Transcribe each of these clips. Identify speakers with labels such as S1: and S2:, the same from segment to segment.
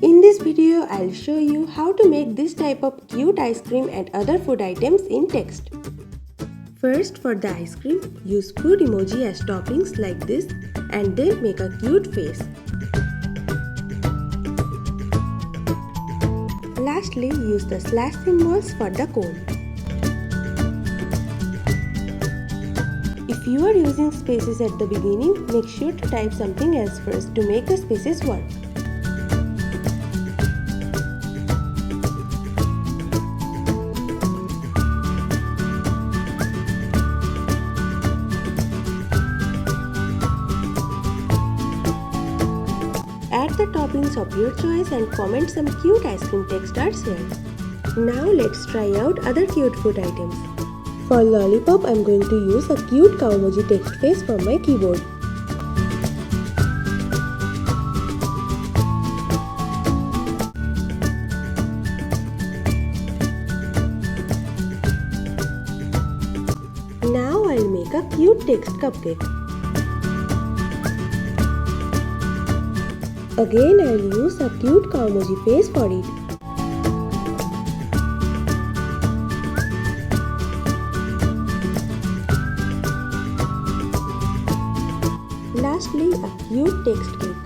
S1: In this video, I'll show you how to make this type of cute ice cream and other food items in text. First, for the ice cream, use food emoji as toppings like this and then make a cute face. Lastly, use the slash symbols for the cone. If you are using spaces at the beginning, make sure to type something else first to make the spaces work. Add the toppings of your choice and comment some cute ice cream text arts here. Now let's try out other cute food items. For Lollipop, I'm going to use a cute cow emoji text face for my keyboard. Now I'll make a cute text cupcake. Again, I'll use a cute cow emoji face for it. Lastly, a cute text cake.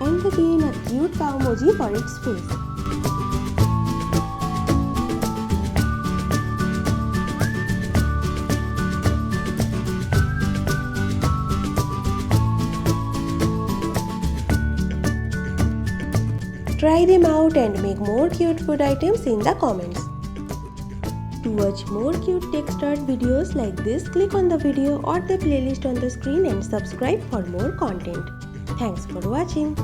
S1: And again, a cute cow emoji for its face. Try them out and make more cute food items in the comments. To watch more cute text art videos like this, click on the video or the playlist on the screen and subscribe for more content. Thanks for watching.